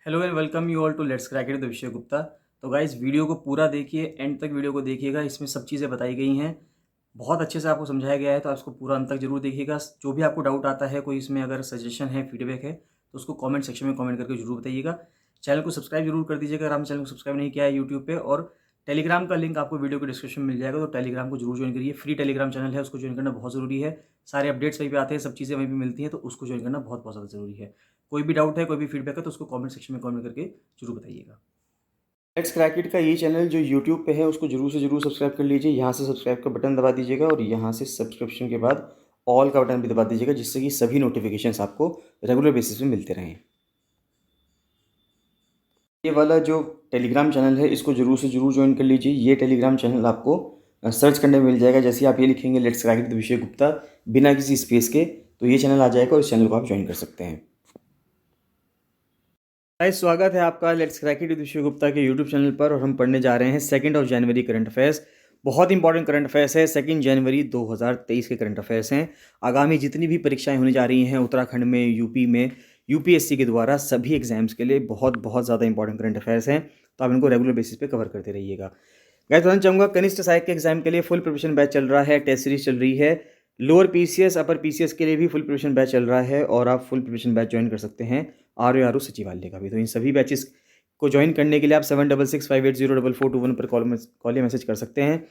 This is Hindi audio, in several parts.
Hello and welcome you all to Let's Crack It the Vishay Gupta. तो गाइस वीडियो को पूरा देखिए, एंड तक वीडियो को देखिएगा। इसमें सब चीज़ें बताई गई हैं, बहुत अच्छे से आपको समझाया गया है, तो आप इसको पूरा अंत तक जरूर देखिएगा। जो भी आपको डाउट आता है, कोई इसमें अगर सजेशन है, फीडबैक है, तो उसको कमेंट सेक्शन में कमेंट करके जरूर बताइएगा। चैनल को सब्सक्राइब जरूर कर दीजिएगा अगर आपने चैनल को सब्सक्राइब नहीं किया है यूट्यूब पे। और टेलीग्राम का लिंक आपको वीडियो के डिस्क्रिप्शन में मिल जाएगा, तो टेलीग्राम को जरूर ज्वाइन करिए। फ्री टेलीग्राम चैनल है, उसको ज्वाइन करना बहुत ज़रूरी है। सारे अपडेट्स वहीं पे आते हैं, सब चीज़ें वहीं पे मिलती हैं, तो उसको ज्वाइन करना बहुत बहुत ज़्यादा ज़रूरी है। कोई भी डाउट है, कोई भी फीडबैक है, तो उसको कमेंट सेक्शन में कमेंट करके जरूर बताइएगा। लेट्स क्रैक इट का ये चैनल जो यूट्यूब पे है, उसको जरूर से जरूर सब्सक्राइब कर लीजिए। यहाँ से सब्सक्राइब का बटन दबा दीजिएगा और यहाँ से सब्सक्रिप्शन के बाद ऑल का बटन भी दबा दीजिएगा, जिससे कि सभी नोटिफिकेशंस आपको रेगुलर बेसिस पे मिलते रहें। ये वाला जो टेलीग्राम चैनल है, इसको जरूर से जरूर ज्वाइन कर लीजिए। ये टेलीग्राम चैनल आपको सर्च करने में मिल जाएगा। जैसे ही आप ये लिखेंगे let's Crack It the Vishay Gupta बिना किसी स्पेस के, तो ये चैनल आ जाएगा और इस चैनल को आप ज्वाइन कर सकते हैं। गाइस, स्वागत है आपका let's Crack it with Gupta के यूट्यूब चैनल पर। और हम पढ़ने जा रहे हैं 2 जनवरी करंट अफेयर्स। बहुत इंपॉर्टेंट करंट अफेयर्स है। 2 जनवरी 2023 के करंट अफेयर्स हैं। आगामी जितनी भी परीक्षाएं होने जा रही हैं उत्तराखंड में, यूपी में, यूपीएससी के द्वारा, सभी एग्जाम्स के लिए बहुत बहुत ज़्यादा इंपॉर्टेंट करंट अफेयर्स हैं, तो आप इनको रेगुलर बेसिस पे कवर करते रहिएगा। गाइस, बताना चाहूँगा कनिष्ठ सहायक के एग्जाम के लिए फुल प्रिपरेशन बैच चल रहा है, टेस्ट सीरीज चल रही है। लोअर पीसीएस, अपर पीसीएस के लिए भी फुल प्रिपरेशन बैच चल रहा है, और आप फुल प्रिपरेशन बैच ज्वाइन कर सकते हैं आर सचिवालय का भी। तो इन सभी बैचेस को ज्वाइन करने के लिए आप 7665804421 पर कॉल या मैसेज कर सकते हैं।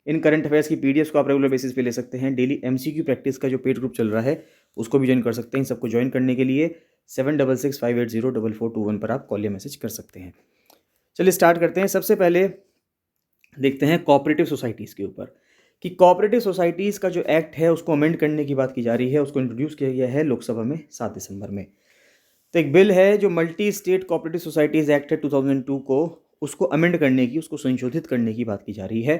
इन करंट अफेयर्स की पीडीएफ को आप रेगुलर बेसिस पे ले सकते हैं। डेली एमसीक्यू प्रैक्टिस का जो पेड ग्रुप चल रहा है, उसको भी ज्वाइन कर सकते हैं। इन सबको ज्वाइन करने के लिए 7665804421 पर आप कॉल या मैसेज कर सकते हैं। चलिए स्टार्ट करते हैं। सबसे पहले देखते हैं कोऑपरेटिव सोसाइटीज़ के ऊपर, कि कोऑपरेटिव सोसाइटीज़ का जो एक्ट है उसको अमेंड करने की बात की जा रही है। उसको इंट्रोड्यूस किया गया है लोकसभा में 7 दिसंबर में। तो एक बिल है जो multi state cooperative societies act है 2002 को, उसको अमेंड करने की, उसको संशोधित करने की बात की जा रही है।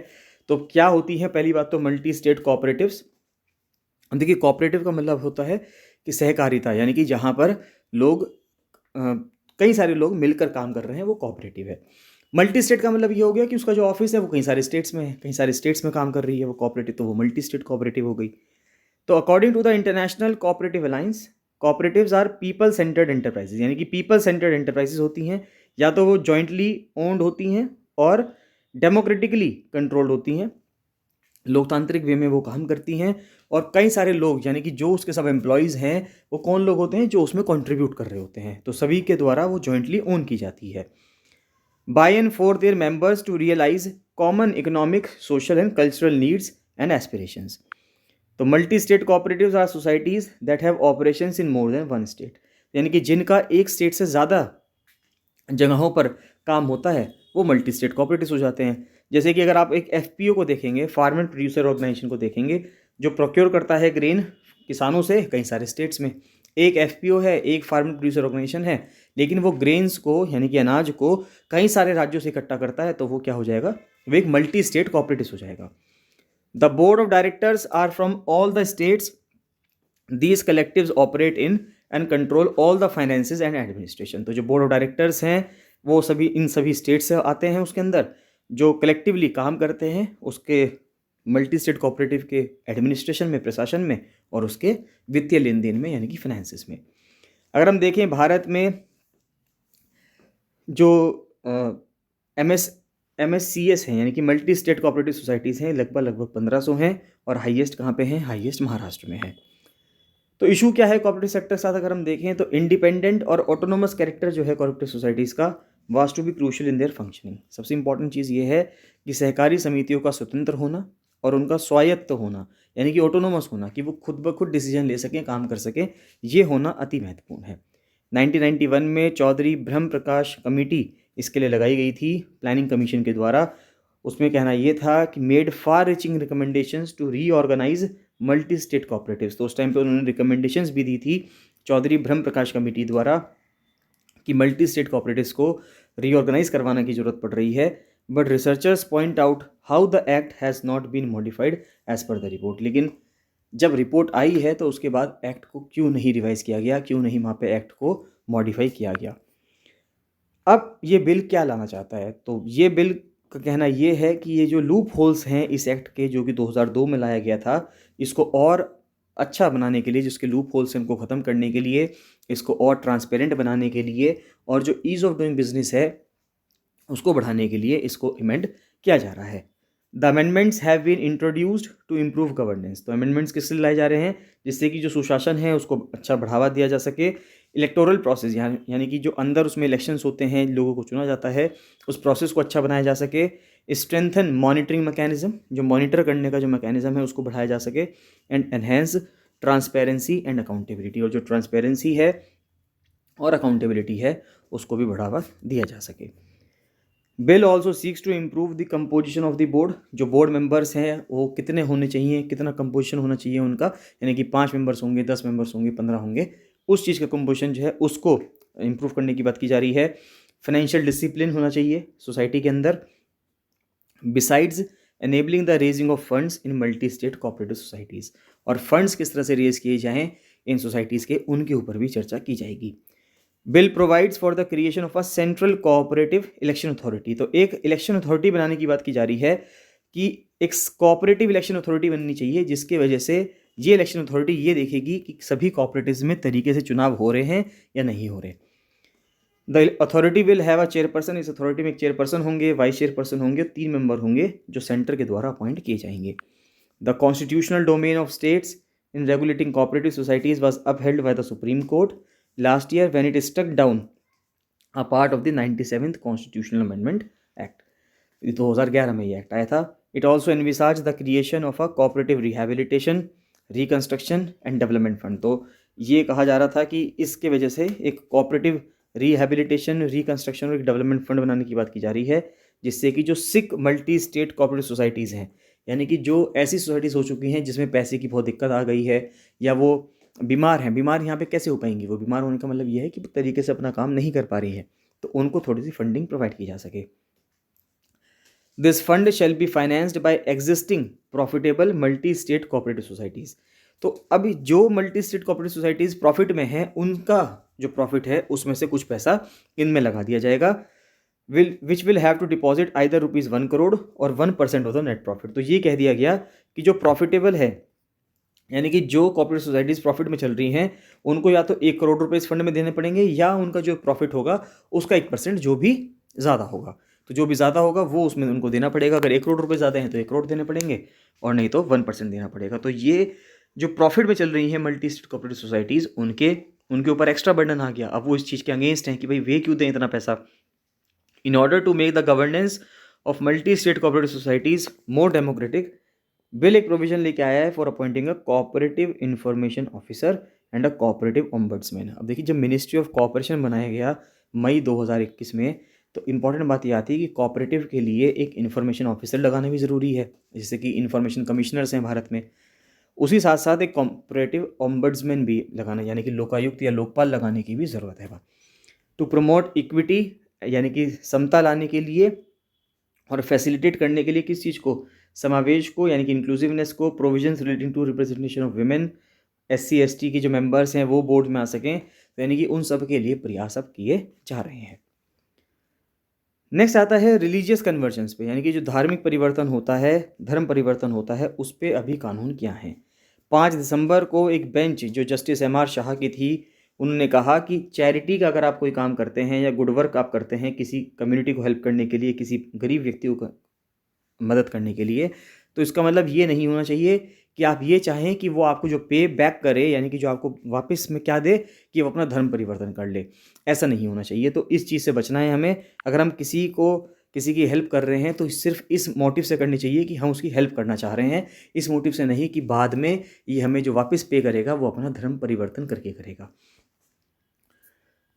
तो क्या होती है? पहली बात तो मल्टी स्टेट कोऑपरेटिव्स। देखिए, कोऑपरेटिव का मतलब होता है कि सहकारिता, यानी कि जहाँ पर लोग कई सारे लोग मिलकर काम कर रहे हैं, वो कोऑपरेटिव है। मल्टी स्टेट का मतलब ये हो गया कि उसका जो ऑफिस है वो कई सारे स्टेट्स में है, कई सारे स्टेट्स में काम कर रही है वो कोऑपरेटिव, तो वो मल्टी स्टेट कोऑपरेटिव हो गई। तो according to the International Cooperative Alliance, cooperatives are people centred enterprises, यानी कि पीपल सेंटर्ड एंटरप्राइजेज होती हैं, या तो वो जॉइंटली ओन्ड होती हैं और डेमोक्रेटिकली कंट्रोल्ड होती हैं, लोकतांत्रिक वे में वो काम करती हैं, और कई सारे लोग, यानी कि जो उसके सब एम्प्लॉयज़ हैं, वो कौन लोग होते हैं? जो उसमें कंट्रीब्यूट कर रहे होते हैं। तो सभी के द्वारा वो जॉइंटली ओन की जाती है। By and for their members to realize common economic, social and cultural needs and aspirations. तो multi state cooperatives are societies that have operations in more than one state, यानी कि जिनका एक स्टेट से ज़्यादा जगहों पर काम होता है, वो मल्टी स्टेट कोऑपरेटिव्स हो जाते हैं। जैसे कि अगर आप एक एफपीओ को देखेंगे, फार्मर प्रोड्यूसर ऑर्गेनाइजेशन को देखेंगे, जो प्रोक्योर करता है ग्रेन किसानों से कई सारे स्टेट्स में, एक एफपीओ है, एक फार्मर प्रोड्यूसर ऑर्गेनाइजेशन है, लेकिन वो ग्रेन्स को, यानी कि अनाज को, कई सारे राज्यों से इकट्ठा करता है, तो वो क्या हो जाएगा? वो एक मल्टी स्टेट कोऑपरेटिव हो जाएगा। The board of directors are from all the states, these collectives operate in and control all the finances and administration. तो जो बोर्ड ऑफ डायरेक्टर्स हैं वो सभी इन सभी स्टेट से आते हैं, उसके अंदर जो कलेक्टिवली काम करते हैं उसके मल्टी स्टेट कोऑपरेटिव के एडमिनिस्ट्रेशन में, प्रशासन में, और उसके वित्तीय लेन देन में, यानी कि फाइनेंसेस में। अगर हम देखें भारत में जो MSCS हैं, यानी कि मल्टी स्टेट कोऑपरेटिव सोसाइटीज़ हैं, लगभग 1500 हैं, और हाईएस्ट कहाँ पे हैं? हाईएस्ट महाराष्ट्र में है। तो इशू क्या है कोऑपरेटिव सेक्टर के साथ? अगर हम देखें तो इंडिपेंडेंट और ऑटोनोमस कैरेक्टर जो है कोऑपरेटिव सोसाइटीज़ का, was to be crucial in their functioning. सबसे इंपॉर्टेंट चीज़ ये है कि सहकारी समितियों का स्वतंत्र होना और उनका स्वायत्त होना, यानी कि ऑटोनोमस होना, कि वो खुद ब खुद डिसीजन ले सकें, काम कर सकें, ये होना अति महत्वपूर्ण है। 1991 में चौधरी ब्रह्म प्रकाश कमेटी इसके लिए लगाई गई थी प्लानिंग कमीशन के द्वारा। उसमें कहना ये था कि made far reaching recommendations to reorganise multi state cooperatives. तो उस टाइम पे उन्होंने रिकमेंडेशंस भी दी थी चौधरी ब्रह्म प्रकाश कमेटी द्वारा कि मल्टी स्टेट कोऑपरेटिव्स को रीऑर्गेनाइज करवाने की जरूरत पड़ रही है। But researchers point out how the act has not been modified as per the report. लेकिन जब रिपोर्ट आई है तो उसके बाद एक्ट को क्यों नहीं रिवाइज किया गया, क्यों नहीं वहाँ पे एक्ट को मॉडिफाई किया गया? अब ये बिल क्या लाना चाहता है? तो ये बिल का कहना ये है कि ये जो लूप होल्स हैं इस एक्ट के, जो कि 2002 में लाया गया था, इसको और अच्छा बनाने के लिए, जिसके लूप होल्स हैं उनको ख़त्म करने के लिए, इसको और ट्रांसपेरेंट बनाने के लिए, और जो ईज़ ऑफ डूइंग बिजनेस है उसको बढ़ाने के लिए इसको अमेंड किया जा रहा है। The amendments have been introduced to improve governance. तो अमेंडमेंट्स किस लिए लाए जा रहे हैं? जिससे कि जो सुशासन है उसको अच्छा बढ़ावा दिया जा सके। इलेक्टोरल प्रोसेस यानी कि जो अंदर उसमें इलेक्शंस होते हैं, लोगों को चुना जाता है, उस प्रोसेस को अच्छा बनाया जा सके। स्ट्रेंथन मॉनिटरिंग मैकेनिज्म, जो मॉनिटर करने का जो मैकेनिज्म है उसको बढ़ाया जा सके। And enhance transparency and accountability, और जो ट्रांसपेरेंसी है और अकाउंटेबिलिटी है उसको भी बढ़ावा दिया जा सके। Bill also seeks to improve the composition of the board. जो बोर्ड मेंबर्स हैं वो कितने होने चाहिए, कितना कंपोजिशन होना चाहिए उनका, यानी कि 5 मेंबर्स होंगे, 10 मेंबर्स होंगे, 15 होंगे, उस चीज़ का कंपोजिशन जो है उसको इम्प्रूव करने की बात की जा रही है। फाइनेंशियल डिसिप्लिन होना चाहिए सोसाइटी के अंदर। Besides enabling the raising of funds in multi state cooperative societies, और फंड्स किस तरह से रेज किए जाएँ इन सोसाइटीज़ के, उनके ऊपर भी चर्चा की जाएगी। Bill provides for the creation of a central cooperative election authority. तो एक इलेक्शन अथॉरिटी बनाने की बात की जा रही है कि एक कोऑपरेटिव इलेक्शन अथॉरिटी बननी चाहिए, जिसके वजह से ये इलेक्शन अथॉरिटी ये देखेगी कि सभी कोऑपरेटिव्स में तरीके से चुनाव हो रहे हैं या नहीं हो रहे। The authority will have a chairperson. इस अथॉरिटी में एक चेयरपर्सन होंगे, वाइस चेयरपर्सन होंगे, 3 मेंबर होंगे जो सेंटर के द्वारा अपॉइंट किए जाएंगे। The constitutional domain of states in regulating cooperative societies was upheld by the Supreme Court last year when it struck down a part of the 97th Constitutional Amendment Act. 2011 में ये एक्ट आया था। It also envisaged the creation of a cooperative rehabilitation, reconstruction and development fund. तो ये कहा जा रहा था कि इसके वजह से एक cooperative rehabilitation, reconstruction और डेवलपमेंट फंड बनाने की बात की जा रही है, जिससे कि जो सिक मल्टी स्टेट कोऑपरेटिव सोसाइटीज़ हैं, यानी कि जो ऐसी सोसाइटीज़ हो चुकी हैं जिसमें पैसे की बहुत दिक्कत आ गई है, या वो बीमार हैं, बीमार यहाँ पे कैसे हो पाएंगी, वो बीमार होने का मतलब ये है कि वो तरीके से अपना काम नहीं कर पा रही है, तो उनको थोड़ी सी फंडिंग प्रोवाइड की जा सके। This fund shall be financed by existing profitable multi state cooperative societies. तो अभी जो multi state cooperative societies profit में हैं, उनका जो प्रॉफिट है उसमें से कुछ पैसा इनमें लगा दिया जाएगा। Which will have to deposit either ₹1 crore और 1% ऑफ द नेट प्रॉफिट। तो ये कह दिया गया कि जो प्रॉफिटेबल है, यानी कि जो कॉर्पोरेट सोसाइटीज़ प्रॉफिट में चल रही हैं, उनको या तो ₹1 करोड़ इस फंड में देने पड़ेंगे, या उनका जो प्रॉफिट होगा उसका 1% जो भी ज़्यादा होगा, तो जो भी ज़्यादा होगा वो उसमें उनको देना पड़ेगा। अगर ₹1 करोड़ ज़्यादा हैं तो 1 करोड़ देने पड़ेंगे, और नहीं तो 1% देना पड़ेगा। तो ये जो प्रॉफिट में चल रही हैं मल्टी स्टेट कोऑपरेटिव सोसाइटीज़, उनके ऊपर एक्स्ट्रा बर्डन आ गया। अब वो इस चीज़ के अगेंस्ट हैं कि भाई वे क्यों दें इतना पैसा। In order to make the governance of multi-state cooperative societies more democratic, bill एक प्रोविजन लेके आया है for appointing a cooperative information officer and a cooperative ombudsman. अब देखिए, जब मिनिस्ट्री ऑफ कोऑपरेशन बनाया गया मई 2021 में, तो इंपॉर्टेंट बात ये आती है कि कोऑपरेटिव के लिए एक इन्फॉर्मेशन ऑफिसर लगाना भी ज़रूरी है, जैसे कि इन्फॉर्मेशन कमिश्नर्स हैं भारत में। उसी साथ साथ एक कोऑपरेटिव ओम्बड्समैन भी लगाना, यानी कि लोकायुक्त या लोकपाल लगाने की भी ज़रूरत है। टू प्रमोट इक्विटी, यानी कि समता लाने के लिए और फैसिलिटेट करने के लिए किस चीज़ को, समावेश को, यानी कि इंक्लूसिवनेस को। Provisions relating to representation of women, SC ST की जो मेंबर्स हैं वो बोर्ड में आ सकें, तो यानी कि उन सब के लिए प्रयास अब किए जा रहे हैं। नेक्स्ट आता है रिलीजियस कन्वर्जन्स पे, यानी कि जो धार्मिक परिवर्तन होता है, धर्म परिवर्तन होता है, उस पर अभी कानून क्या है। 5 दिसंबर को एक बेंच जो जस्टिस MR शाह की थी, उन्होंने कहा कि चैरिटी का अगर आप कोई काम करते हैं या गुड वर्क आप करते हैं किसी कम्युनिटी को हेल्प करने के लिए, किसी गरीब व्यक्ति को मदद करने के लिए, तो इसका मतलब ये नहीं होना चाहिए कि आप ये चाहें कि वो आपको जो पे बैक करे, यानी कि जो आपको वापस में क्या दे, कि वो अपना धर्म परिवर्तन कर ले। ऐसा नहीं होना चाहिए। तो इस चीज़ से बचना है हमें। अगर हम किसी की हेल्प कर रहे हैं तो सिर्फ इस मोटिव से करनी चाहिए कि हम उसकी हेल्प करना चाह रहे हैं, इस मोटिव से नहीं कि बाद में ये हमें जो वापस पे करेगा वो अपना धर्म परिवर्तन करके करेगा।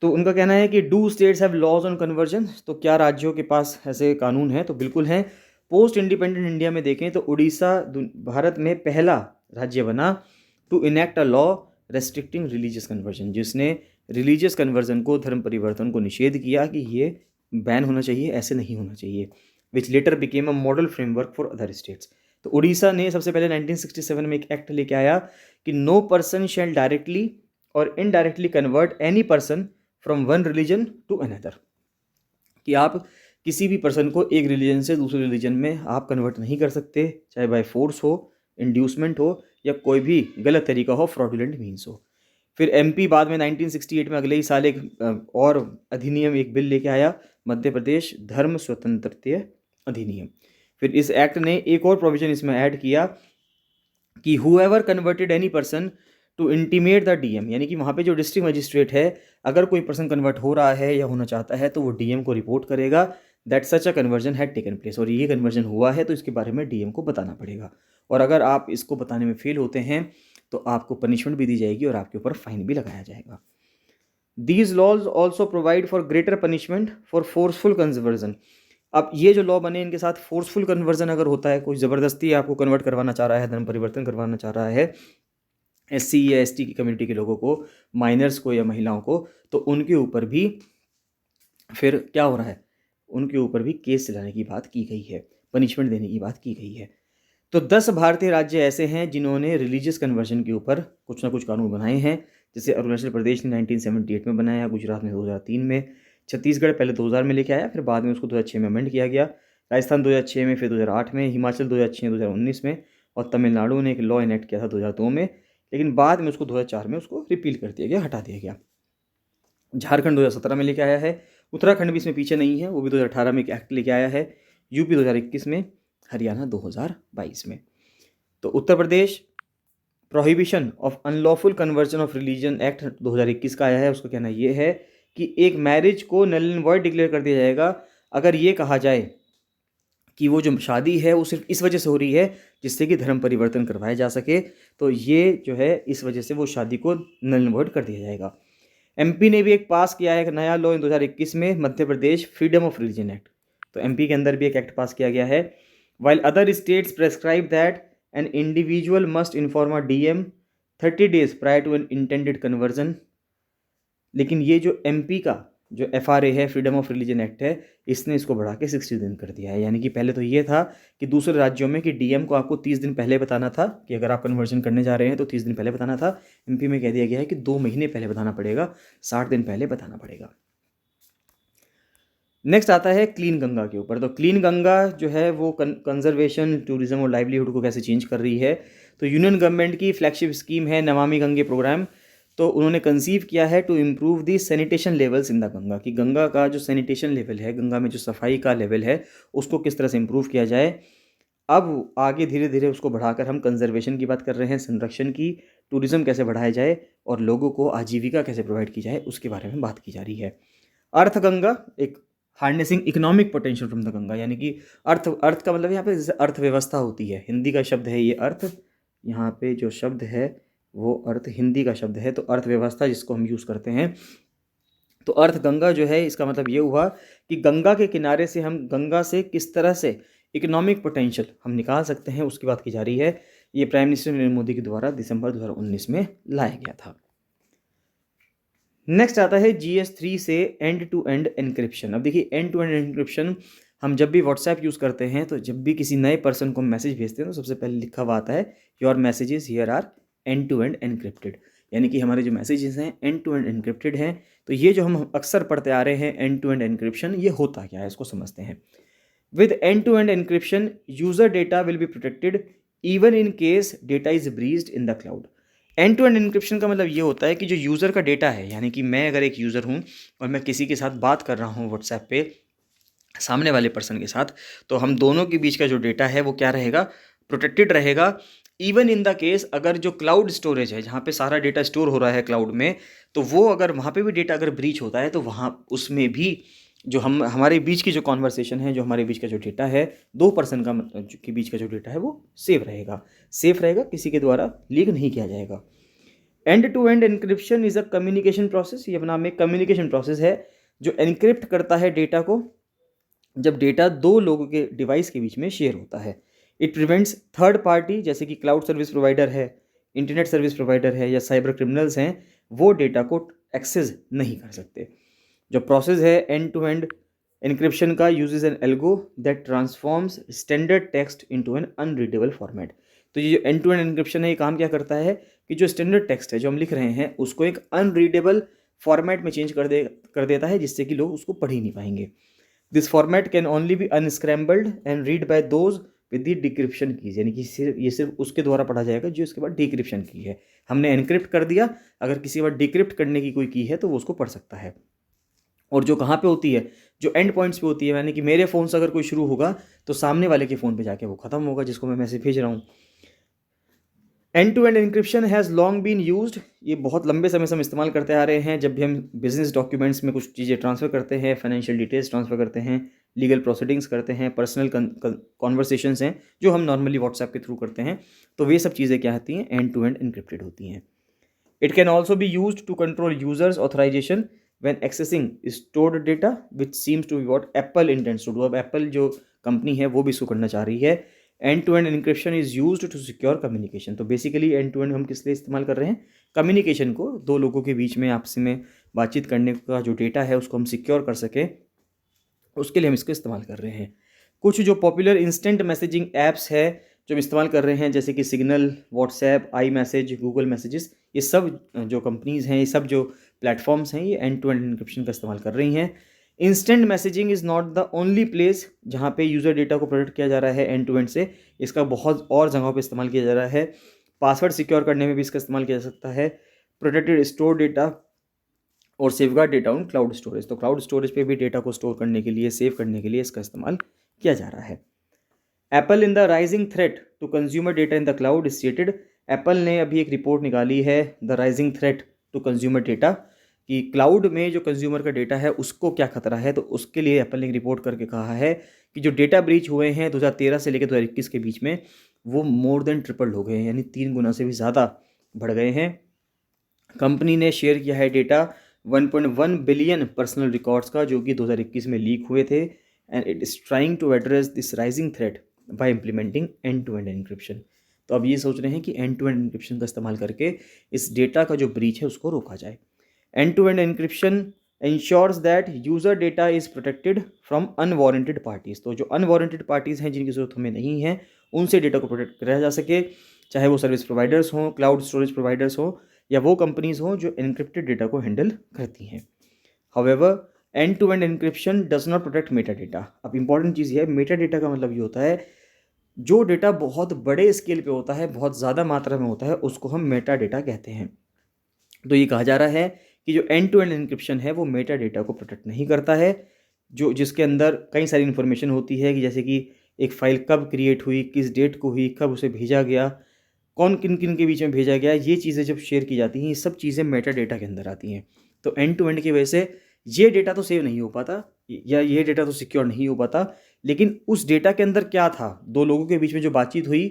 तो उनका कहना है कि do states have laws on conversion. तो क्या राज्यों के पास ऐसे कानून हैं? तो बिल्कुल हैं। पोस्ट इंडिपेंडेंट इंडिया में देखें तो उड़ीसा भारत में पहला राज्य बना to enact a law restricting religious conversion, जिसने रिलीजियस कन्वर्जन को, धर्म परिवर्तन को निषेध किया कि ये बैन होना चाहिए, ऐसे नहीं होना चाहिए। Which later became a model framework for other states. तो उड़ीसा ने सबसे पहले 1967 में एक एक्ट लेके आया कि नो पर्सन शैल डायरेक्टली और indirectly convert any person from one religion to another, कि आप किसी भी पर्सन को एक रिलीजन से दूसरे रिलीजन में आप कन्वर्ट नहीं कर सकते, चाहे बाय फोर्स हो इंड्यूसमेंट हो या कोई भी गलत तरीका हो, फ्रॉडुलेंट मीन्स हो। फिर एमपी बाद में 1968 में अगले ही साल एक और अधिनियम, एक बिल लेके आया, मध्य प्रदेश धर्म स्वतंत्रता अधिनियम। फिर इस एक्ट ने एक और प्रोविजन इसमें ऐड किया कि whoever converted any person to intimate the DM, यानी कि वहाँ पे जो डिस्ट्रिक्ट मजिस्ट्रेट है, अगर कोई पर्सन कन्वर्ट हो रहा है या होना चाहता है तो वो डीएम को रिपोर्ट करेगा that such a conversion had taken place, और ये कन्वर्जन हुआ है तो इसके बारे में डीएम को बताना पड़ेगा। और अगर आप इसको बताने में फेल होते हैं तो आपको पनिशमेंट भी दी जाएगी और आपके ऊपर फाइन भी लगाया जाएगा। These laws also provide for greater punishment for forceful conversion. अब ये जो लॉ बने, इनके साथ फोर्सफुल कन्वर्जन अगर होता है, कोई ज़बरदस्ती आपको कन्वर्ट करवाना चाह रहा है, धर्म परिवर्तन करवाना चाह रहा है एससी या एसटी की कम्युनिटी के लोगों को, माइनर्स को या महिलाओं को, तो उनके ऊपर भी फिर क्या हो रहा है, उनके ऊपर भी केस चलाने की बात की गई है, पनिशमेंट देने की बात की गई है। तो 10 भारतीय राज्य ऐसे हैं जिन्होंने रिलीजियस कन्वर्जन के ऊपर कुछ ना कुछ कानून बनाए हैं। जैसे अरुणाचल प्रदेश ने 1978 में बनाया, गुजरात ने 2003 में, छत्तीसगढ़ पहले 2000 में लेके आया, फिर बाद में उसको 2006 में अमेंड किया गया, राजस्थान 2006 में, फिर 2008 में, हिमाचल 2006-2019 में, और तमिलनाडु ने एक लॉ इनेक्ट किया था 2002 में, लेकिन बाद में उसको 2004 में उसको रिपील कर दिया गया, हटा दिया गया। झारखंड 2017 में लेके आया है, उत्तराखंड भी इसमें पीछे नहीं है, वो भी 2018 में एक एक्ट लेके आया है, यूपी 2021 में, हरियाणा 2022 में। तो Uttar Pradesh prohibition of unlawful conversion of religion act 2021 का आया है। उसका कहना ये है कि एक मैरिज को नल एंड वॉइड डिक्लेयर कर दिया जाएगा अगर ये कहा जाए कि वो जो शादी है वो सिर्फ इस वजह से हो रही है जिससे कि धर्म परिवर्तन करवाया जा सके, तो ये जो है इस वजह से वो शादी को नल एंड वॉइड कर दिया जाएगा। एमपी ने भी एक पास किया है एक नया लॉ इन 2021 में, Madhya Pradesh Freedom of religion Act. तो एमपी के अंदर भी एक एक्ट पास किया गया है। While other states prescribe that an individual must inform a DM 30 days prior to an intended conversion. लेकिन ये जो एमपी का जो एफआरए है, फ्रीडम ऑफ रिलीजन एक्ट है, इसने इसको बढ़ा के 60 दिन कर दिया है। यानी कि पहले तो ये था कि दूसरे राज्यों में कि डीएम को आपको 30 दिन पहले बताना था कि अगर आप कन्वर्जन करने जा रहे हैं तो 30 दिन पहले बताना था। एमपी में कह दिया गया है कि 2 महीने पहले बताना पड़ेगा, 60 दिन पहले बताना पड़ेगा। नेक्स्ट आता है क्लीन गंगा के ऊपर। तो क्लीन गंगा जो है वो कंजर्वेशन, टूरिज्म और लाइवलीहुड को कैसे चेंज कर रही है। तो यूनियन गवर्नमेंट की फ्लैगशिप स्कीम है नमामि गंगे प्रोग्राम। तो उन्होंने कंसीव किया है to improve the sanitation levels in the Ganga, कि गंगा का जो सैनिटेशन लेवल है, गंगा में जो सफाई का लेवल है, उसको किस तरह से इम्प्रूव किया जाए। अब आगे धीरे धीरे उसको बढ़ाकर हम कंजर्वेशन की बात कर रहे हैं, संरक्षण की, टूरिज्म कैसे बढ़ाया जाए और लोगों को आजीविका कैसे प्रोवाइड की जाए उसके बारे में बात की जा रही है। अर्थ गंगा, एक harnessing economic potential from the Ganga, यानी कि अर्थ का मतलब यहाँ पे जैसे अर्थव्यवस्था होती है, हिंदी का शब्द है ये अर्थ, यहाँ पे जो शब्द है वो अर्थ हिंदी का शब्द है, तो अर्थव्यवस्था जिसको हम यूज़ करते हैं। तो अर्थ गंगा जो है इसका मतलब ये हुआ कि गंगा के किनारे से हम गंगा से किस तरह से इकोनॉमिक पोटेंशियल हम निकाल सकते हैं उसकी बात की जा रही है। ये प्राइम मिनिस्टर नरेंद्र मोदी के द्वारा दिसंबर 2019 में लाया गया था। नेक्स्ट आता है GS3 से एंड टू एंड एनक्रिप्शन। अब देखिए एंड टू एंड एनक्रिप्शन, हम जब भी व्हाट्सएप यूज़ करते हैं तो जब भी किसी नए पर्सन को मैसेज भेजते हैं तो सबसे पहले लिखा हुआ आता है your messages here are end to end encrypted, यानी कि हमारे जो मैसेजेस हैं एंड टू एंड एनक्रिप्टेड हैं। तो ये जो हम अक्सर पढ़ते आ रहे हैं एंड टू एंड एनक्रिप्शन, ये होता क्या है इसको समझते हैं। With end to end encryption user data will be protected even in case data is breached in the cloud. End to end encryption का मतलब ये होता है कि जो यूज़र का डेटा है, यानी कि मैं अगर एक यूज़र हूँ और मैं किसी के साथ बात कर रहा हूँ व्हाट्सएप पे सामने वाले पर्सन के साथ, तो हम दोनों के बीच का जो डेटा है वो क्या रहेगा, प्रोटेक्टेड रहेगा। इवन इन द केस अगर जो क्लाउड स्टोरेज है जहाँ पे सारा डेटा स्टोर हो रहा है क्लाउड में, तो वो अगर वहाँ पे भी डेटा अगर ब्रीच होता है तो वहाँ उसमें भी जो हमारे बीच की जो कॉन्वर्सेशन है, जो हमारे बीच का जो डेटा है, 2 पर्सन का के बीच का जो डेटा है वो सेफ रहेगा, किसी के द्वारा लीक नहीं किया जाएगा। End to end encryption is a communication process, ये अपना में कम्युनिकेशन प्रोसेस है जो एनक्रिप्ट करता है डेटा को जब डेटा 2 लोगों के डिवाइस के बीच में शेयर होता है। इट प्रिवेंट्स थर्ड पार्टी, जैसे कि क्लाउड सर्विस प्रोवाइडर है, इंटरनेट सर्विस प्रोवाइडर है या साइबर क्रिमिनल्स हैं, वो डेटा को एक्सेस नहीं कर सकते। जो प्रोसेस है एंड टू एंड एनक्रिप्शन का uses an algo that transforms standard text into an unreadable format. तो ये जो एंड टू एंड एनक्रिप्शन है ये काम क्या करता है कि जो स्टैंडर्ड टेक्स्ट है जो हम लिख रहे हैं उसको एक अनरीडेबल फॉर्मेट में चेंज कर देता है जिससे कि लोग उसको पढ़ ही नहीं पाएंगे। This format can only be unscrambled and read by those with the decryption keys, यानी कि ये सिर्फ उसके द्वारा पढ़ा जाएगा जो इसके बाद डिक्रिप्शन की है। हमने एनक्रिप्ट कर दिया, अगर किसी के बाद डिक्रिप्ट करने की कोई की है तो वो उसको पढ़ सकता है। और जो कहाँ पे होती है, जो एंड पॉइंट्स पे होती है, यानी कि मेरे फ़ोन से अगर कोई शुरू होगा तो सामने वाले के फ़ोन पे जाके वो ख़त्म होगा जिसको मैं मैसेज भेज रहा हूँ। End to end encryption has long been used, ये बहुत लंबे समय से हम इस्तेमाल करते आ रहे हैं। जब भी हम बिजनेस डॉक्यूमेंट्स में कुछ चीज़ें ट्रांसफ़र करते हैं, फाइनेंशियल डिटेल्स ट्रांसफ़र करते हैं, लीगल प्रोसीडिंग्स करते हैं, पर्सनल कॉन्वर्सेशंस हैं जो हम नॉर्मली व्हाट्सएप के थ्रू करते हैं, तो वे सब चीज़ें क्या होती हैं, एंड टू एंड इनक्रिप्टेड होती हैं। It can also be used to control users authorisation when accessing stored data which seems to be what Apple intends to do। अब Apple जो कंपनी है वो भी इसको करना चाह रही है। End to end encryption is used to secure communication. तो बेसिकली एंड टू एंड हम किस लिए इस्तेमाल कर रहे हैं, कम्युनिकेशन को, दो लोगों के बीच में आपस में बातचीत करने का जो डेटा है उसको हम सिक्योर कर सकें, उसके लिए हम इसको इस्तेमाल कर रहे हैं। कुछ जो पॉपुलर इंस्टेंट मैसेजिंग ऐप्स है जो हम इस्तेमाल कर रहे हैं, जैसे कि signal, WhatsApp, I message, Google messages, ये सब जो कंपनीज़ हैं, ये सब जो प्लेटफॉर्म्स हैं, ये एंड टू एंड इनक्रिप्शन का इस्तेमाल कर रही हैं। Instant messaging is not the only place जहाँ पे यूज़र डेटा को प्रोटेक्ट किया जा रहा है एंड टू एंड से, इसका बहुत और जगहों पे इस्तेमाल किया जा रहा है। पासवर्ड सिक्योर करने में भी इसका इस्तेमाल किया जा सकता है। प्रोटेक्टेड स्टोर डेटा और safeguard data on cloud storage, तो क्लाउड स्टोरेज पे भी डेटा को स्टोर करने के लिए, सेव करने के लिए इसका इस्तेमाल किया जा रहा है। Apple in the rising threat to consumer data in the cloud stated, Apple ने अभी एक रिपोर्ट निकाली है, the rising threat to consumer data, कि क्लाउड में जो कंज्यूमर का डेटा है उसको क्या खतरा है। तो उसके लिए एप्पल ने एक रिपोर्ट करके कहा है कि जो डेटा ब्रीच हुए हैं 2013 से लेकर 2021 के बीच में, वो मोर देन ट्रिपल हो गए हैं, यानी 3 गुना से भी ज़्यादा बढ़ गए हैं। कंपनी ने शेयर किया है डेटा 1.1 बिलियन पर्सनल रिकॉर्ड्स का, जो कि 2021 में लीक हुए थे। And it is trying to address this rising threat by implementing end to end encryption. तो अब ये सोच रहे हैं कि एंड टू एंड एनक्रिप्शन का इस्तेमाल करके इस डेटा का जो ब्रीच है उसको रोका जाए। End to end encryption ensures that user data is protected from unwarranted parties. तो जो अनवारंटेड पार्टीज़ हैं जिनकी ज़रूरत हमें नहीं है, उनसे डेटा को प्रोटेक्ट कराया जा सके, चाहे वो सर्विस प्रोवाइडर्स हों, क्लाउड स्टोरेज प्रोवाइडर्स हों, या वो कंपनीज़ हों जो एनक्रिप्टेड डेटा को हैंडल करती हैं। However end to end encryption does not protect meta data. अब इंपॉर्टेंट चीज़ ये है, मेटा डेटा का मतलब ये होता है जो डेटा बहुत बड़े स्केल पे होता है, बहुत ज़्यादा मात्रा में होता है, उसको हम मेटा डेटा कहते हैं। तो ये कहा जा रहा है कि जो एंड टू एंड एनक्रिप्शन है वो मेटा डेटा को प्रोटेक्ट नहीं करता है, जो जिसके अंदर कई सारी इन्फॉर्मेशन होती है, कि जैसे कि एक फ़ाइल कब क्रिएट हुई, किस डेट को हुई, कब उसे भेजा गया, कौन किन किन के बीच में भेजा गया, ये चीज़ें जब शेयर की जाती हैं, ये सब चीज़ें मेटा डेटा के अंदर आती हैं। तो एंड टू एंड की वजह से ये डेटा तो सेव नहीं हो पाता, या ये डेटा तो सिक्योर नहीं हो पाता, लेकिन उस डेटा के अंदर क्या था, दो लोगों के बीच में जो बातचीत हुई,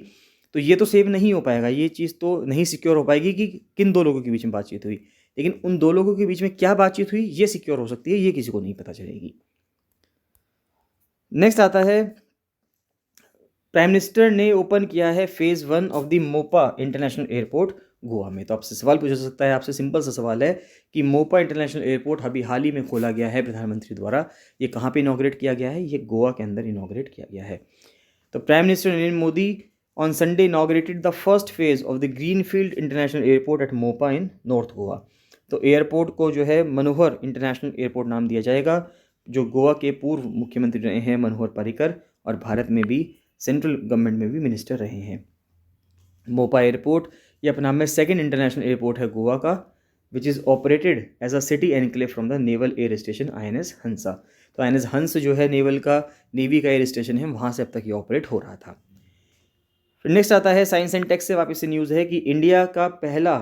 तो ये तो सेव नहीं हो पाएगा, ये चीज़ तो नहीं सिक्योर हो पाएगी कि किन दो लोगों के बीच में बातचीत हुई, लेकिन उन दो लोगों के बीच में क्या बातचीत हुई ये सिक्योर हो सकती है, ये किसी को नहीं पता चलेगी। नेक्स्ट आता है, प्राइम मिनिस्टर ने ओपन किया है phase 1 of the Mopa international airport Goa में। तो आपसे सवाल पूछा जा सकता है, आपसे सिंपल सा सवाल है कि मोपा इंटरनेशनल एयरपोर्ट अभी हाल ही में खोला गया है प्रधानमंत्री द्वारा, ये कहाँ पे इनॉग्रेट किया गया है, ये गोवा के अंदर इनॉग्रेट किया गया है। तो prime minister Narendra Modi on Sunday inaugurated the first phase of the greenfield international airport at Mopa in north Goa. तो एयरपोर्ट को जो है मनोहर इंटरनेशनल एयरपोर्ट नाम दिया जाएगा, जो गोवा के पूर्व मुख्यमंत्री रहे हैं मनोहर पर्रिकर, और भारत में भी सेंट्रल गवर्नमेंट में भी मिनिस्टर रहे हैं। मोपा एयरपोर्ट ये अपने नाम में सेकंड इंटरनेशनल एयरपोर्ट है गोवा का, which is operated as a city enclave from the naval air station INS Hansa. तो INS हंस जो है नेवल का, नेवी का एयर स्टेशन है, वहाँ से अब तक ये ऑपरेट हो रहा था। फिर नेक्स्ट आता है साइंस एंड टेक से वापस से न्यूज़ है कि इंडिया का पहला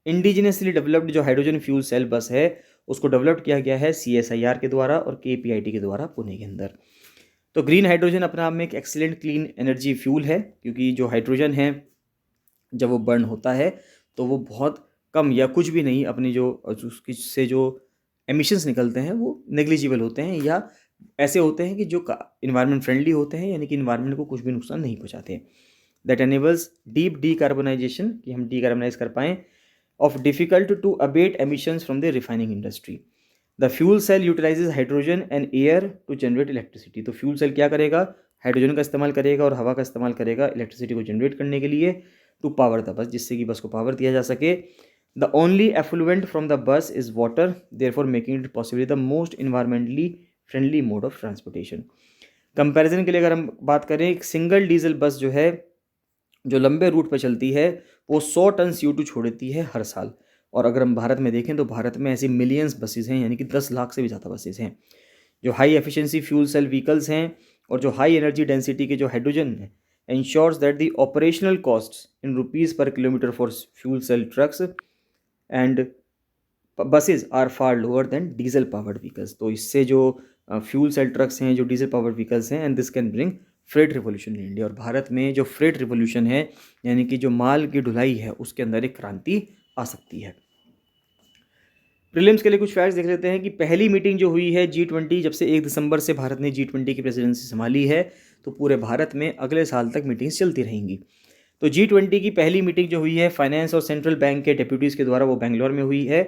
इंडिजिनसली डेवलप्ड जो हाइड्रोजन फ्यूल सेल बस है उसको डेवलप किया गया है CSIR के द्वारा और KPIT के द्वारा पुणे के अंदर। तो ग्रीन हाइड्रोजन अपने आप में एक एक्सीलेंट क्लीन एनर्जी फ्यूल है, क्योंकि जो हाइड्रोजन है जब वो बर्न होता है तो वो बहुत कम या कुछ भी नहीं, अपनी जो उसकी से जो एमिशंस निकलते हैं वो नेग्लिजिबल होते हैं, या ऐसे होते हैं कि जो इन्वायरमेंट फ्रेंडली होते हैं, यानी कि इन्वायरमेंट को कुछ भी नुकसान नहीं पहुँचाते। दैट एनेबल्स डीप डीकार्बोनाइजेशन, कि हम डीकार्बोनाइज कर पाएँ, of difficult to abate emissions from the refining industry. The fuel cell utilises hydrogen and air to generate electricity. तो फ्यूल सेल क्या करेगा, हाइड्रोजन का इस्तेमाल करेगा और हवा का इस्तेमाल करेगा इलेक्ट्रिसिटी को जनरेट करने के लिए, टू पावर द बस, जिससे कि बस को पावर दिया जा सके। The only effluent from the bus is water, therefore making it possibly the most environmentally friendly mode of transportation. Comparison के लिए अगर हम बात करें, एक सिंगल डीजल बस जो है, जो लंबे रूट पर चलती है, वो 100 टन CO2 छोड़ती है हर साल। और अगर हम भारत में देखें तो भारत में ऐसी मिलियंस बसेस हैं, यानी कि 10 लाख से भी ज़्यादा बसेस हैं। जो high efficiency fuel cell vehicles हैं और जो हाई एनर्जी डेंसिटी के जो हाइड्रोजन है, ensures that the operational costs in rupees per kilometer for fuel cell trucks and buses are far lower than diesel powered vehicles। तो इससे जो फ्यूल सेल ट्रक्स हैं, जो डीजल पावर्ड व्हीकल्स हैं, and this can bring freight revolution in India. और भारत में जो फ्रेट रिवोल्यूशन है, यानी कि जो माल की ढुलाई है, उसके अंदर एक क्रांति आ सकती है। प्रीलिम्स के लिए कुछ फैक्ट्स देख लेते हैं कि पहली मीटिंग जो हुई है G20, जब से 1 दिसंबर से भारत ने G20 की प्रेसिडेंसी संभाली है, तो पूरे भारत में अगले साल तक मीटिंग्स चलती रहेंगी। तो G20 की पहली मीटिंग जो हुई है फाइनेंस और सेंट्रल बैंक के डेप्यूटीज़ के द्वारा, वो बेंगलोर में हुई है।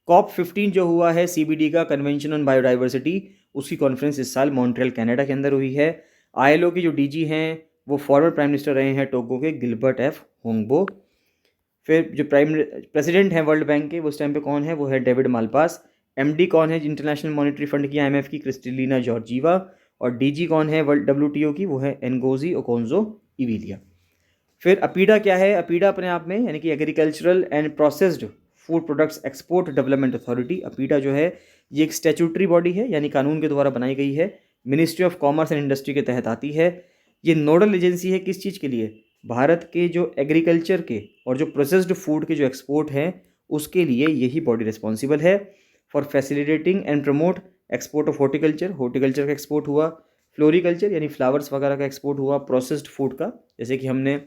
COP15 जो हुआ है CBD का, कन्वेंशन ऑन बायोडाइवर्सिटी, उसकी कॉन्फ्रेंस इस साल मॉन्ट्रियल कनाडा के अंदर हुई है। ILO की जो DG हैं वो फॉर्मर प्राइम मिनिस्टर रहे हैं टोगो के गिलबर्ट एफ होंगबो। फिर जो प्रेसिडेंट हैं वर्ल्ड बैंक के, वो उस टाइम पे कौन है, वो है डेविड मालपास। MD कौन है इंटरनेशनल मॉनेटरी फंड की, IMF की, क्रिस्टलिना जॉर्जीवा। और DG कौन है वर्ल्ड WTO की, वो है एनगोजी ओकोंजो इविलिया। फिर अपीडा क्या है? अपीडा अपने आप में, यानी कि agricultural and processed food products export development authority, APEDA जो है ये एक स्टैट्यूटरी बॉडी है, यानी कानून के द्वारा बनाई गई है, ministry of commerce and industry के तहत आती है। ये नोडल एजेंसी है किस चीज़ के लिए? भारत के जो एग्रीकल्चर के और जो प्रोसेस्ड फूड के जो एक्सपोर्ट हैं, उसके लिए यही बॉडी रिस्पॉन्सिबल है। For facilitating and promote export of horticulture, horticulture का एक्सपोर्ट हुआ, फ्लोरिकल्चर यानी फ्लावर्स वगैरह का एक्सपोर्ट हुआ, प्रोसेस्ड फूड का, जैसे कि हमने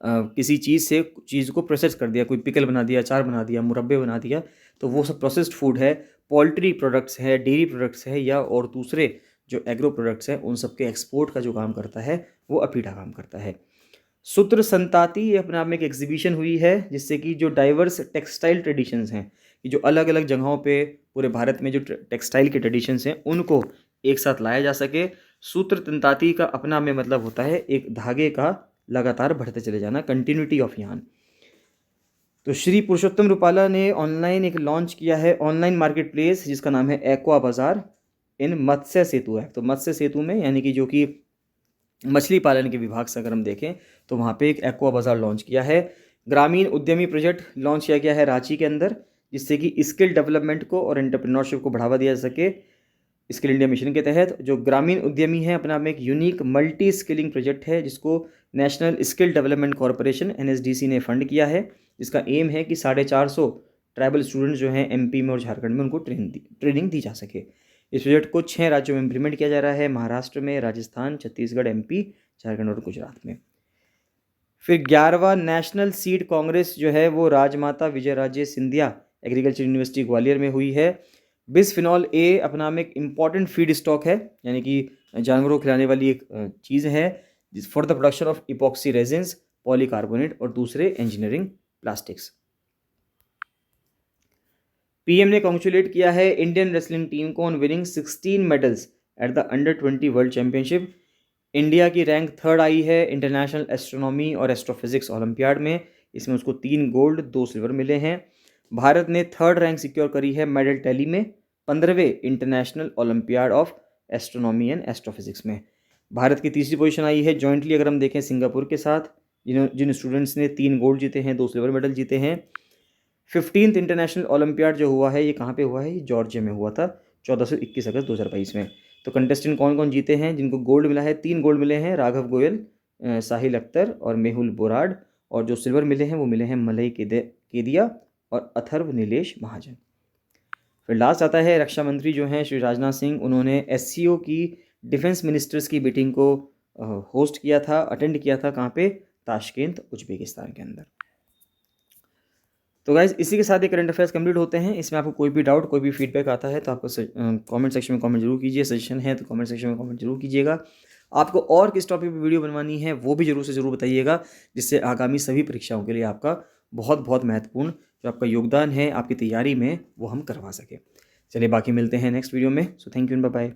किसी चीज़ से चीज़ को प्रोसेस कर दिया, कोई पिकल बना दिया, अचार बना दिया, मुरब्बे बना दिया, तो वो सब प्रोसेस्ड फूड है। पोल्ट्री प्रोडक्ट्स है, डेयरी प्रोडक्ट्स है, या और दूसरे जो एग्रो प्रोडक्ट्स हैं, उन सब के एक्सपोर्ट का जो काम करता है वो अपीडा काम करता है। सूत्र संताति, ये अपने आप में एक एग्जीबिशन हुई है, जिससे कि जो डाइवर्स टेक्सटाइल ट्रेडिशंस हैं, कि जो अलग अलग जगहों पे पूरे भारत में जो टेक्सटाइल के ट्रेडिशंस हैं, उनको एक साथ लाया जा सके। सूत्र तंताति का अपना में मतलब होता है एक धागे का लगातार बढ़ते चले जाना, कंटिन्यूटी ऑफ यार्न। तो श्री पुरुषोत्तम रूपाला ने ऑनलाइन एक लॉन्च किया है ऑनलाइन मार्केट प्लेस, जिसका नाम है एक्वा बाजार इन मत्स्य सेतु ऐप। तो मत्स्य सेतु में, यानी कि जो कि मछली पालन के विभाग से अगर हम देखें, तो वहाँ पे एक एक्वा बाजार लॉन्च किया है। ग्रामीण उद्यमी प्रोजेक्ट लॉन्च किया गया है रांची के अंदर, जिससे कि स्किल डेवलपमेंट को और एंटरप्रेन्योरशिप को बढ़ावा दिया जा सके। स्किल इंडिया मिशन के तहत जो ग्रामीण उद्यमी है, अपने आप में एक यूनिक मल्टी स्किलिंग प्रोजेक्ट है, जिसको national skill development corporation NSDC ने फंड किया है, जिसका एम है कि 450 ट्राइबल स्टूडेंट्स जो हैं MP में और झारखंड में, उनको ट्रेनिंग दी जा सके। इस प्रोजेक्ट को 6 राज्यों में इम्प्लीमेंट किया जा रहा है, महाराष्ट्र में, राजस्थान, छत्तीसगढ़, MP, झारखंड और गुजरात में। फिर 11वां नेशनल सीड कांग्रेस जो है वो राजमाता विजयराजे सिंधिया एग्रीकल्चर यूनिवर्सिटी ग्वालियर में हुई है। बिसफिनॉल A अपना में एक इम्पॉर्टेंट फीड स्टॉक है, यानी कि जानवरों को खिलाने वाली एक चीज़ है, for the production of epoxy resins, polycarbonate और दूसरे इंजीनियरिंग प्लास्टिक्स। PM ने कॉन्ग्रेचुलेट किया है इंडियन रेसलिंग टीम को on winning 16 medals at the under twenty world championship. India की रैंक 3rd आई है इंटरनेशनल एस्ट्रोनॉमी और एस्ट्रोफिजिक्स ओलंपियाड में, इसमें उसको 3 गोल्ड 2 सिल्वर मिले हैं। भारत ने 3rd रैंक सिक्योर करी है मेडल टैली में 15वें international olympiad of astronomy and astrophysics में। भारत की तीसरी पोजीशन आई है जॉइंटली अगर हम देखें सिंगापुर के साथ, जिन स्टूडेंट्स ने 3 गोल्ड जीते हैं, 2 सिल्वर मेडल जीते हैं। 15th इंटरनेशनल ओलंपियाड जो हुआ है, ये कहाँ पे हुआ है? ये जॉर्जिया में हुआ था 14 से 21 अगस्त 2022 में। तो कंटेस्टेंट कौन कौन जीते हैं? जिनको गोल्ड मिला है, 3 गोल्ड मिले हैं, राघव गोयल, साहिल अख्तर और मेहुल बोराड। और जो सिल्वर मिले हैं वो मिले हैं मलई केदिया और अथर्व नीलेश महाजन। फिर लास्ट आता है रक्षा मंत्री जो हैं श्री राजनाथ सिंह, उन्होंने SCO की डिफेंस मिनिस्टर्स की मीटिंग को होस्ट किया था, अटेंड किया था, कहाँ पे? ताशकेंत, उज्बेकिस्तान के अंदर। तो गाइज इसी के साथ ये करंट अफेयर्स कंप्लीट होते हैं। इसमें आपको कोई भी डाउट, कोई भी फीडबैक आता है तो आपको कमेंट सेक्शन में कमेंट जरूर कीजिए, सजेशन है तो कमेंट सेक्शन में कमेंट जरूर कीजिएगा। आपको और किस टॉपिक पे वीडियो बनवानी है वो भी जरूर से ज़रूर बताइएगा, जिससे आगामी सभी परीक्षाओं के लिए आपका बहुत बहुत महत्वपूर्ण जो आपका योगदान है आपकी तैयारी में, वो हम करवा सकें। चलिए बाकी मिलते हैं नेक्स्ट वीडियो में। So thank you and bye bye.